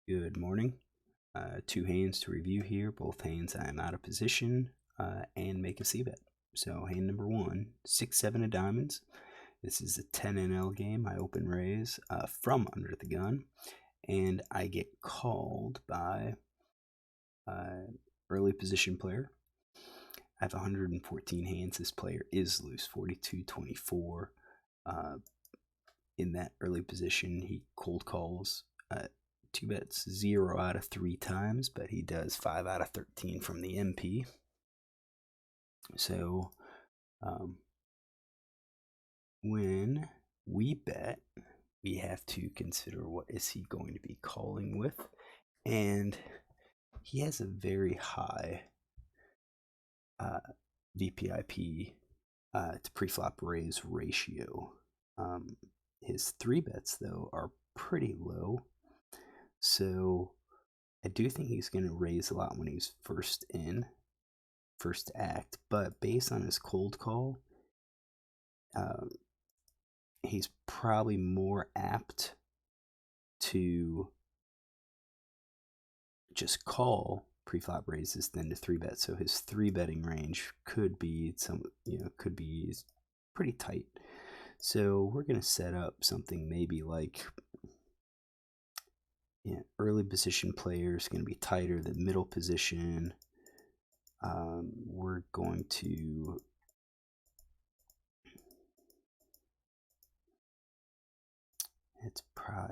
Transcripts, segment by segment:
Good morning. Two hands to review here. Both hands I am out of position and make a C bet. So hand number one, 6-7 of diamonds. This is a 10 NL game. I open raise from under the gun, and I get called by early position player. I have 114 hands. This player is loose, 42-24. In that early position, he cold calls. Two bets 0 out of 3 times, but he does 5 out of 13 from the MP. So when we bet, we have to consider what is he going to be calling with, and he has a very high VPIP to preflop raise ratio. His 3 bets though are pretty low, so I do think he's going to raise a lot when he's first act, but based on his cold call, he's probably more apt to just call preflop raises than to 3-bet. So his 3-betting range could be pretty tight. So we're going to set up something maybe like early position players going to be tighter than middle position. We're going to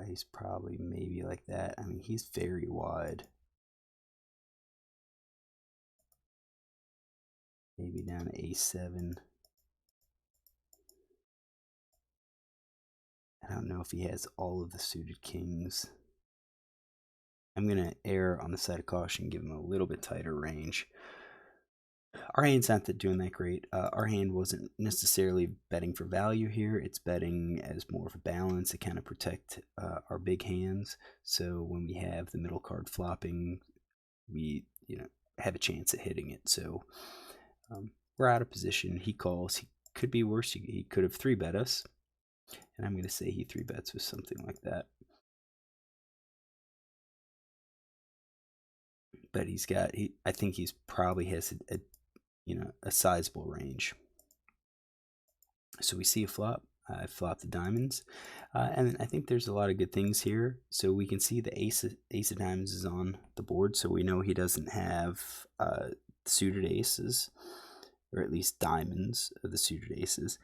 he's probably maybe like that. I mean, he's very wide. Maybe down to A7. I don't know if he has all of the suited kings. I'm going to err on the side of caution, give him a little bit tighter range. Our hand's not doing that great. Our hand wasn't necessarily betting for value here. It's betting as more of a balance to kind of protect our big hands. So when we have the middle card flopping, we have a chance at hitting it. So we're out of position. He calls. He could be worse. He could have 3-bet us. And I'm going to say he 3-bets with something like that. But I think he's probably has a sizable range. So we see a flop. I flop the diamonds, and I think there's a lot of good things here. So we can see the ace of diamonds is on the board, so we know he doesn't have suited aces, or at least diamonds of the suited aces.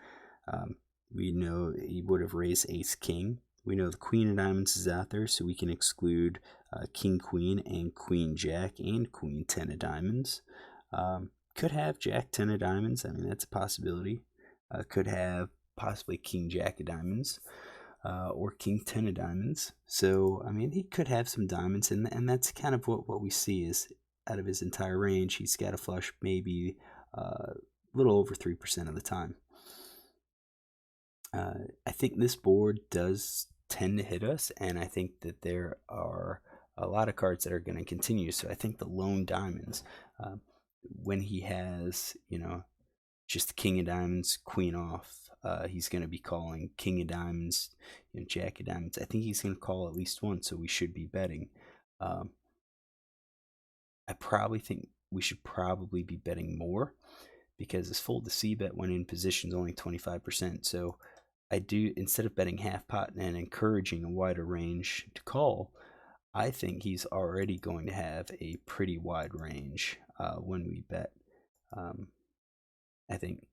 We know he would have raised ace king. We know the queen of diamonds is out there, so we can exclude king queen and queen jack and queen 10 of diamonds. Could have jack 10 of diamonds. I mean, that's a possibility. Could have possibly king jack of diamonds or king 10 of diamonds. So I mean, he could have some diamonds, and that's kind of what we see is out of his entire range, he's got a flush maybe a little over 3% of the time. I think this board does tend to hit us, and I think that there are a lot of cards that are going to continue. So I think the lone diamonds, when he has just the king of diamonds, queen off, he's going to be calling king of diamonds, jack of diamonds. I think he's going to call at least one, so we should be betting. I probably think we should probably be betting more because his fold to C bet when in position is only 25%. So I do, instead of betting half pot and encouraging a wider range to call, I think he's already going to have a pretty wide range when we bet. I think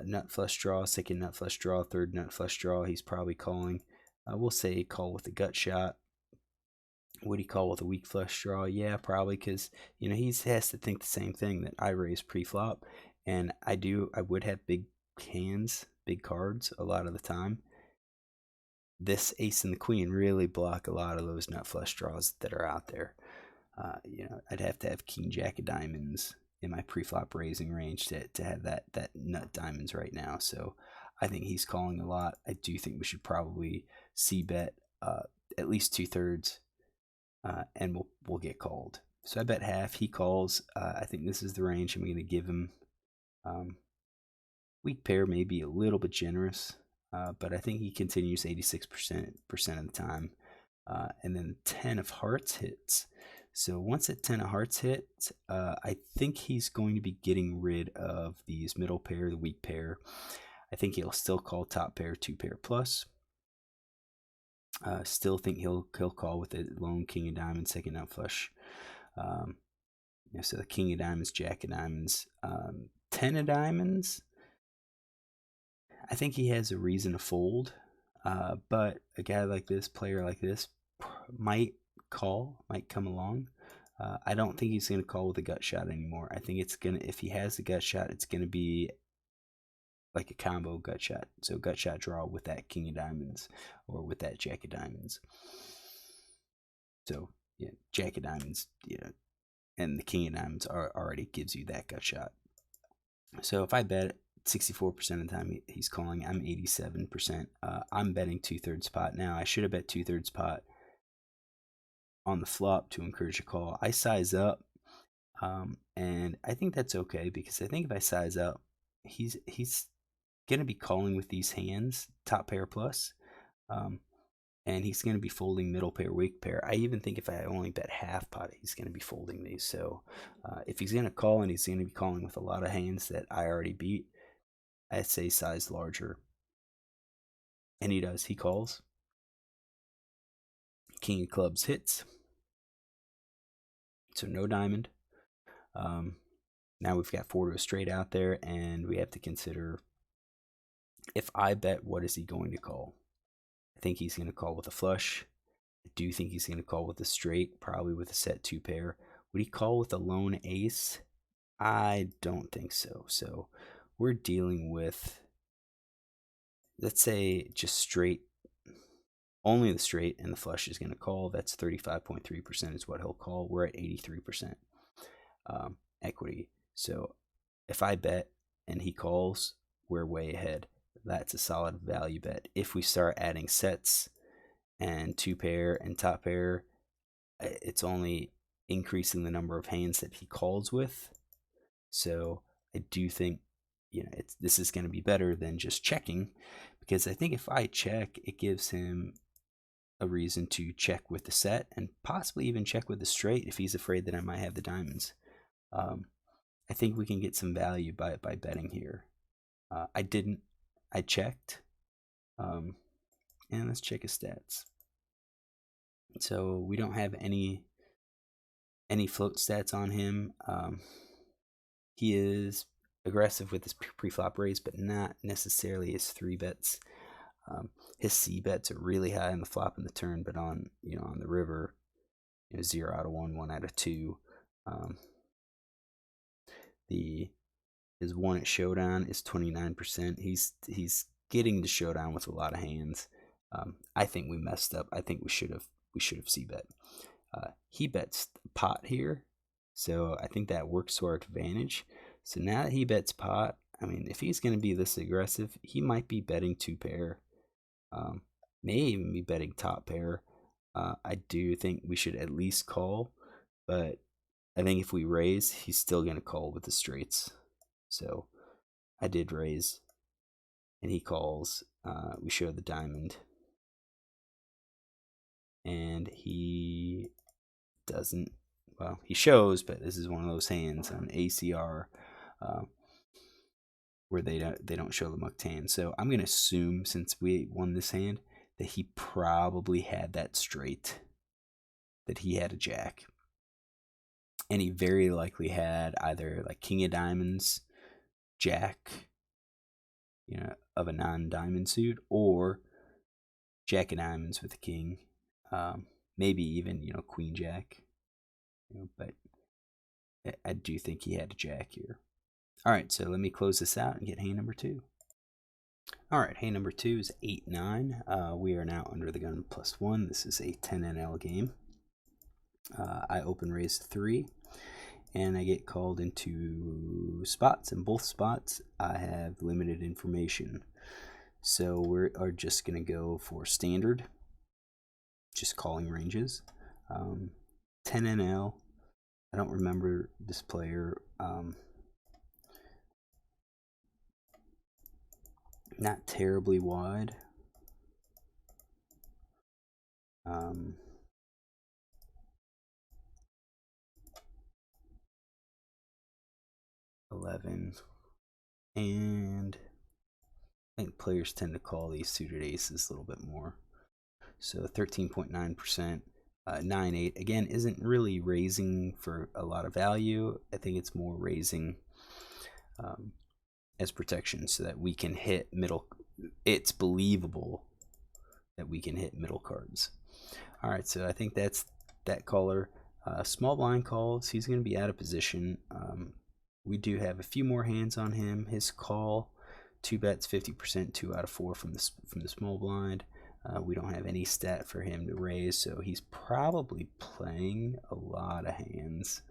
nut flush draw, second nut flush draw, third nut flush draw, he's probably calling. We'll say call with a gut shot. Would he call with a weak flush draw? Yeah, probably, because he has to think the same thing, that I raise pre-flop, and I would have big hands, big cards a lot of the time. This ace and the queen really block a lot of those nut flush draws that are out there. I'd have to have king jack of diamonds in my pre-flop raising range to have that nut diamonds right now. So I think he's calling a lot. I do think we should probably c-bet at least 2/3, and we'll get called. So I bet half. He calls. I think this is the range I'm going to give him. Weak pair may be a little bit generous, but I think he continues 86% of the time. and then 10 of hearts hits. So once that 10 of hearts hits, I think he's going to be getting rid of these middle pair, the weak pair. I think he'll still call top pair, 2 pair plus. Still think he'll call with the lone king of diamonds, second out flush. So the king of diamonds, jack of diamonds, 10 of diamonds. I think he has a reason to fold, but a guy like this, player like this, might come along. I don't think he's going to call with a gut shot anymore. I think it's going to, if he has the gut shot, it's going to be like a combo gut shot. So gut shot draw with that king of diamonds or with that jack of diamonds. So yeah, jack of diamonds, and the king of diamonds already gives you that gut shot. So if I bet 64% of the time he's calling, I'm 87%. I'm betting 2/3 pot now. I should have bet 2/3 pot on the flop to encourage a call. I size up, and I think that's okay, because I think if I size up, he's gonna be calling with these hands, top pair plus, and he's gonna be folding middle pair, weak pair. I even think if I only bet half pot, he's gonna be folding these. So if he's gonna call, and he's gonna be calling with a lot of hands that I already beat, I'd say size larger. And he does. He calls. King of clubs hits. So no diamond. Now we've got 4 to a straight out there, and we have to consider, if I bet, what is he going to call? I think he's going to call with a flush. I do think he's going to call with a straight, probably with a set 2 pair. Would he call with a lone ace? I don't think so. So we're dealing with, let's say, just straight. Only the straight and the flush is going to call. That's 35.3% is what he'll call. We're at 83% equity. So if I bet and he calls, we're way ahead. That's a solid value bet. If we start adding sets and 2 pair and top pair, it's only increasing the number of hands that he calls with. So I do think, this is going to be better than just checking, because I think if I check, it gives him a reason to check with the set, and possibly even check with the straight if he's afraid that I might have the diamonds. I think we can get some value by betting here. I didn't. I checked. And let's check his stats. So we don't have any float stats on him. He is aggressive with his pre-flop raise, but not necessarily his 3 bets. His C bets are really high on the flop and the turn, but on the river, 0 out of 1, 1 out of 2. His 1 at showdown is 29%. He's getting to showdown with a lot of hands. I think we messed up. I think we should have C bet. He bets pot here, so I think that works to our advantage. So now that he bets pot, I mean, if he's going to be this aggressive, he might be betting 2 pair. May even be betting top pair. I do think we should at least call, but I think if we raise, he's still going to call with the straights. So I did raise, and he calls. We show the diamond, and he doesn't. Well, he shows, but this is one of those hands on ACR where they don't show the mucked hand. So I'm gonna assume, since we won this hand, that he probably had that straight, that he had a jack, and he very likely had either like king of diamonds, jack, of a non-diamond suit, or jack of diamonds with a king, maybe even queen jack, but I do think he had a jack here. All right, so let me close this out and get hand number 2. All right, hand number 2 is 8-9. We are now under the gun +1. This is a 10 NL game. I open raise 3, and I get called into spots. In both spots, I have limited information. So we are just going to go for standard, just calling ranges. 10 NL. I don't remember this player. Not terribly wide. Um, $11, and I think players tend to call these suited aces a little bit more. So 13.9%, 9-8 again isn't really raising for a lot of value. I think it's more raising as protection so that we can hit middle. It's believable that we can hit middle cards. All right, so I think that's that caller. Small blind calls. He's going to be out of position. We do have a few more hands on him. His call, 2 bets, 50%, 2 out of 4 from the small blind. We don't have any stat for him to raise, so he's probably playing a lot of hands.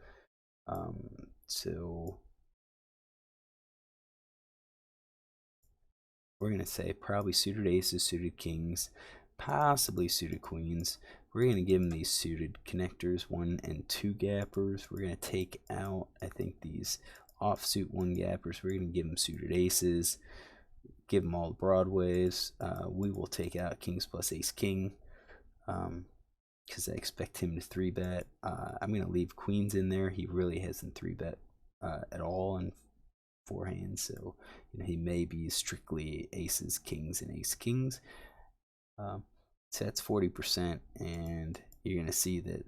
So we're going to say probably suited aces, suited kings, possibly suited queens. We're going to give him these suited connectors, 1 and 2 gappers. We're going to take out, I think, these offsuit 1 gappers. We're going to give him suited aces, give him all the broadways. We will take out kings plus ace king because I expect him to 3-bet. I'm going to leave queens in there. He really hasn't 3-bet at all in 4 hands, so he may be strictly aces, kings, and ace kings. So that's 40%, and you're going to see that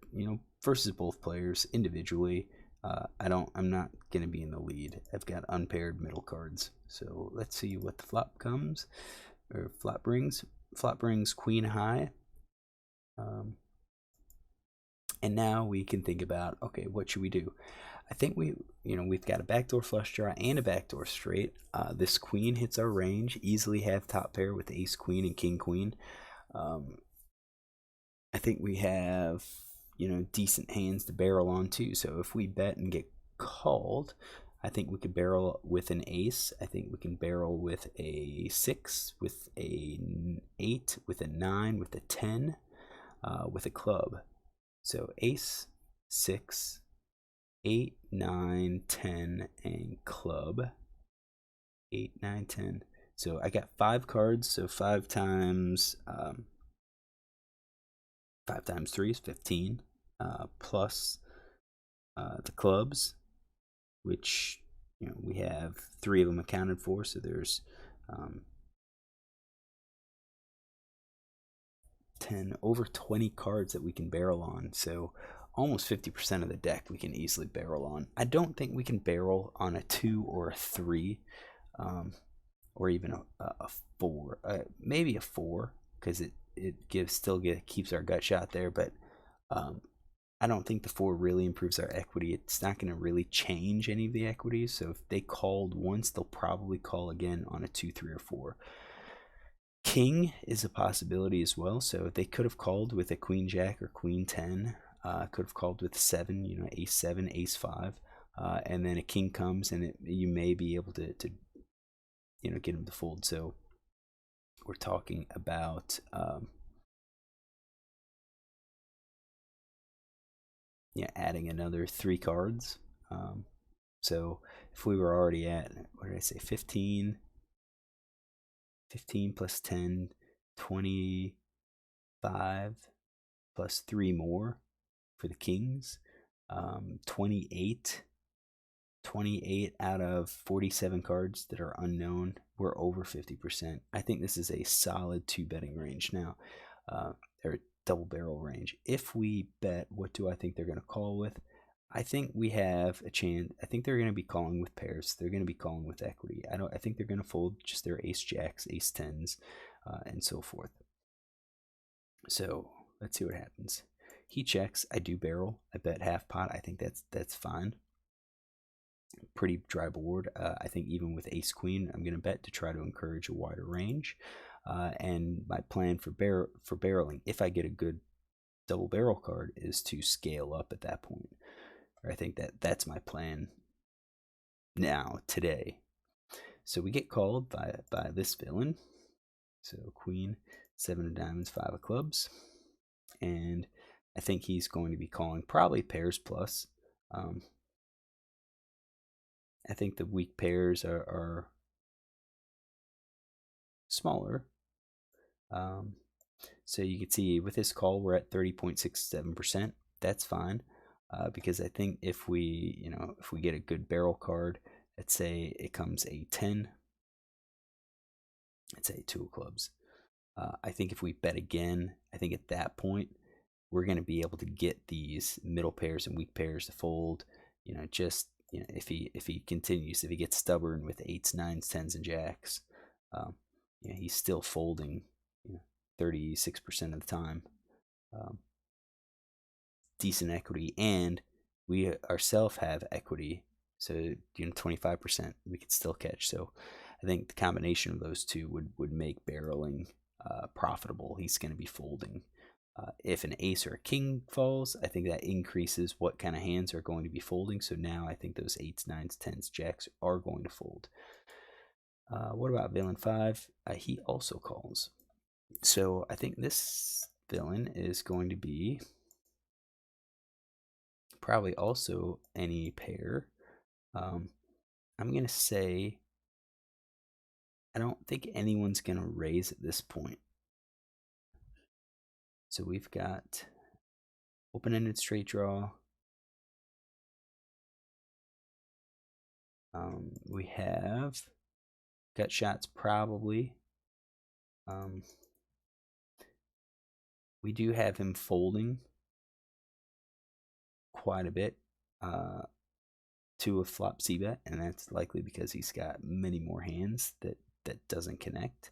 versus both players individually, I'm not going to be in the lead. I've got unpaired middle cards. So let's see what the flop comes, or flop brings. Flop brings queen high. And now we can think about, okay, what should we do? I think we've got a backdoor flush draw and a backdoor straight. This queen hits our range. Easily have top pair with ace queen and king queen. I think we have decent hands to barrel on too. So if we bet and get called, I think we could barrel with an ace. I think we can barrel with a 6, with a 8, with a 9, with a 10, with a club. So ace, 6, 8, 9, 10, and club. 8, 9, 10. So I got 5 cards. So 5 times 3 is 15. Plus the clubs, which we have 3 of them accounted for. So there's 10, over 20 cards that we can barrel on. So almost 50% of the deck we can easily barrel on. I don't think we can barrel on a 2 or a 3, or even a 4, maybe a 4, because it keeps our gut shot there. But I don't think the 4 really improves our equity. It's not going to really change any of the equities. So if they called once, they'll probably call again on a 2, 3, or 4. King is a possibility as well. So they could have called with a queen jack or queen 10. Could have called with 7, ace 7, ace 5. And then a king comes, and you may be able to get him to fold. So we're talking about adding another 3 cards. So if we were already at, what did I say, 15 plus 10, 25 plus 3 more for the kings, 28 out of 47 cards that are unknown. We're over 50%. I think this is a solid 2-betting range now, or double barrel range. If we bet, what do I think they're going to call with? I think we have a chance. I think they're going to be calling with pairs. They're going to be calling with equity. I think they're going to fold just their ace jacks, ace 10s, and so forth. So let's see what happens. He checks. I do barrel. I bet half pot. I think that's fine. Pretty dry board. I think even with ace queen, I'm going to bet to try to encourage a wider range. And my plan for barreling, if I get a good double barrel card, is to scale up at that point. I think that's my plan now, today. So we get called by this villain. So queen, 7 of diamonds, 5 of clubs. And I think he's going to be calling probably pairs plus. I think the weak pairs are smaller. So you can see with this call, we're at 30.67%. That's fine. Because I think if we get a good barrel card, let's say it comes a 10, let's say 2 of clubs. I think if we bet again, I think at that point we're going to be able to get these middle pairs and weak pairs to fold. If he continues, if he gets stubborn with 8s, 9s, 10s, and jacks, he's still folding 36% of the time. Decent equity, and we ourselves have equity, so 25% we could still catch. So I think the combination of those two would make barreling profitable. He's going to be folding. If an ace or a king falls, I think that increases what kind of hands are going to be folding. So now I think those 8s, 9s, 10s, jacks are going to fold. What about villain 5? He also calls. So I think this villain is going to be probably also any pair. I'm going to say I don't think anyone's going to raise at this point. So we've got open-ended straight draw. We have gut shots probably. We do have him folding quite a bit to a flop c-bet, and that's likely because he's got many more hands that doesn't connect.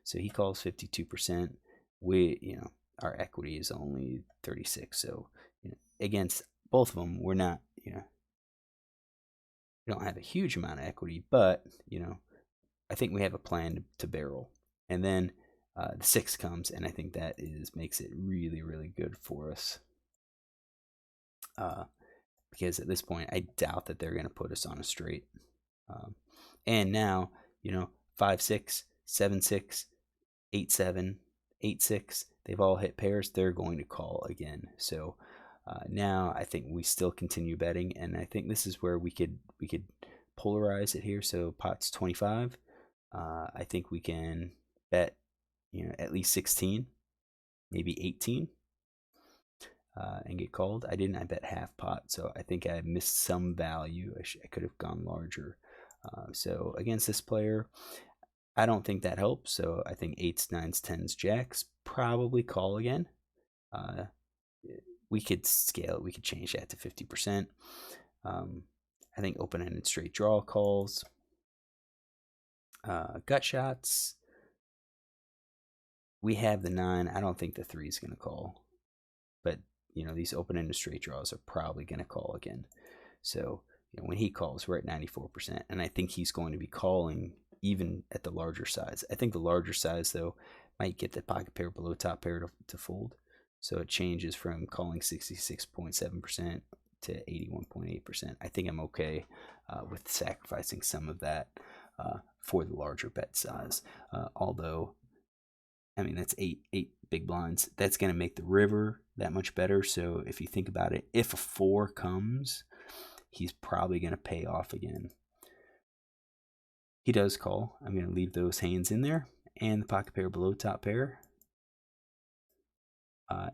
So he calls 52%. Our equity is only 36. So against both of them, we're not we don't have a huge amount of equity, but I think we have a plan to barrel. And then the 6 comes, and I think that makes it really, really good for us. Because at this point, I doubt that they're going to put us on a straight. And now, 5-6, 7-6, 8-7, 8-6, they've all hit pairs. They're going to call again. So now I think we still continue betting, and I think this is where we could polarize it here. So pot's 25. I think we can bet at least 16, maybe 18. And get called. I bet half pot, so I think I missed some value. I could have gone larger. So against this player, I don't think that helps. So I think 8s, 9s, 10s, jacks probably call again. We could scale it. We could change that to 50%. I think open-ended straight draw calls. Gut shots. We have the 9. I don't think the 3 is going to call. But these open-ended straight draws are probably going to call again. So when he calls, we're at 94%, and I think he's going to be calling even at the larger size. I think the larger size, though, might get the pocket pair below top pair to fold. So it changes from calling 66.7% to 81.8%. I think I'm okay with sacrificing some of that for the larger bet size. Although, I mean, that's eight big blinds. That's going to make the river that much better. So if you think about it, if a 4 comes, he's probably going to pay off again. He does call. I'm going to leave those hands in there and the pocket pair below top pair.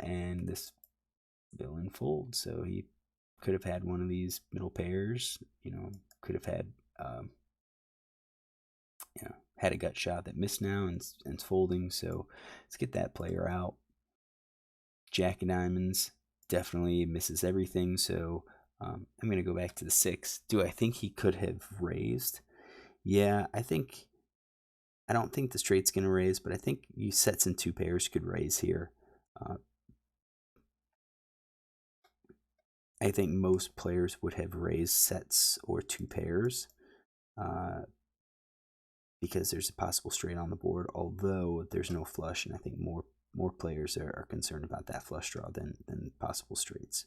And this villain folds. So he could have had one of these middle pairs. Could have had had a gut shot that missed now and it's folding. So let's get that player out. Jack of diamonds definitely misses everything. So I'm going to go back to the 6. Do I think he could have raised? Yeah, I don't think the straight's going to raise, but I think you sets and 2 pairs could raise here. I think most players would have raised sets or 2 pairs. Because there's a possible straight on the board, although there's no flush, and I think more players are concerned about that flush draw than possible straights.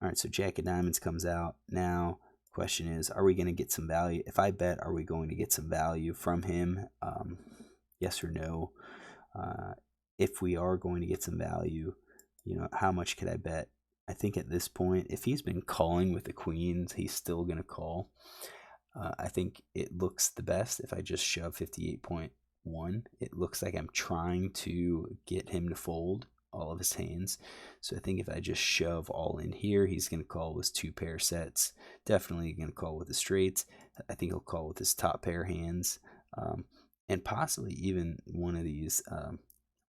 All right, so Jack of diamonds comes out. Now, question is, are we going to get some value? If I bet, are we going to get some value from him? Yes or no? If we are going to get some value, how much could I bet? I think at this point, if he's been calling with the queens, he's still going to call. I think it looks the best if I just shove 58.5% 1. It looks like I'm trying to get him to fold all of his hands. So I think if I just shove all in here, he's going to call with 2 pair sets. Definitely going to call with the straights. I think he'll call with his top pair hands, and possibly even one of these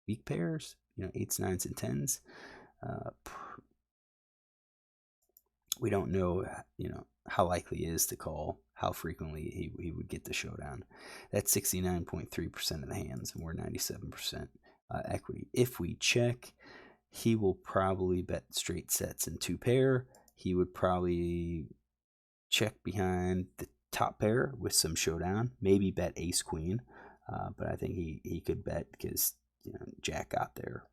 weak pairs, 8s, 9s, and 10s. We don't know, how likely he is to call, how frequently he would get the showdown. That's 69.3% of the hands, and we're 97% equity. If we check, he will probably bet straight sets and 2 pair. He would probably check behind the top pair with some showdown, maybe bet ace queen, but I think he could bet because Jack got there.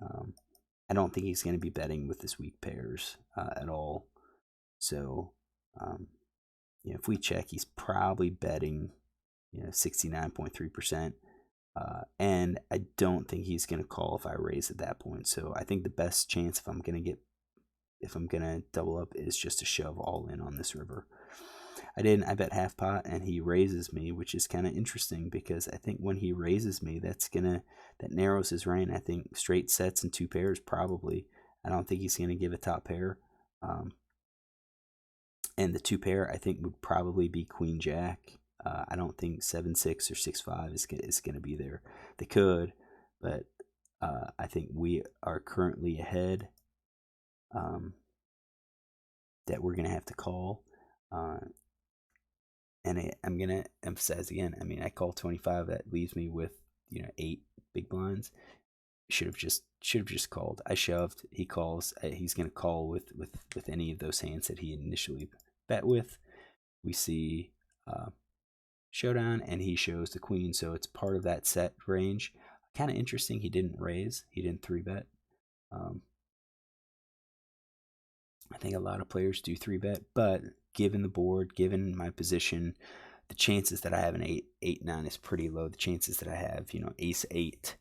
I don't think he's going to be betting with his weak pairs at all. So, if we check, he's probably betting 69.3%. And I don't think he's going to call if I raise at that point. So I think the best chance if I'm going to double up is just to shove all in on this river. I bet half pot and he raises me, which is kind of interesting because I think when he raises me, that narrows his range. I think straight sets and 2 pairs probably. I don't think he's going to give a top pair. And the 2 pair I think would probably be queen jack. I don't think 7-6 or 6-5 is going to be there. They could, but I think we are currently ahead. That we're going to have to call. And I'm going to emphasize again, I call 25. That leaves me with 8 big blinds. Should have just called. I shoved. He calls. He's going to call with any of those hands that he initially bet with. We see showdown, and he shows the queen, so it's part of that set range. Kind of interesting. He didn't raise. He didn't 3-bet. I think a lot of players do 3-bet, but given the board, given my position, the chances that I have an 8-9 is pretty low. The chances that I have, ace 8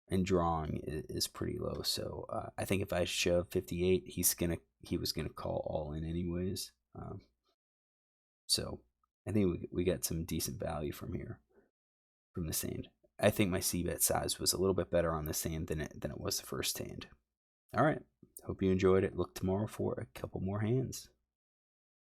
and drawing is pretty low. So I think if I shove 58, he was gonna call all in anyways. So I think we got some decent value from here, from this hand. I think my c-bet size was a little bit better on this hand than it was the first hand. All right. Hope you enjoyed it. Look tomorrow for a couple more hands.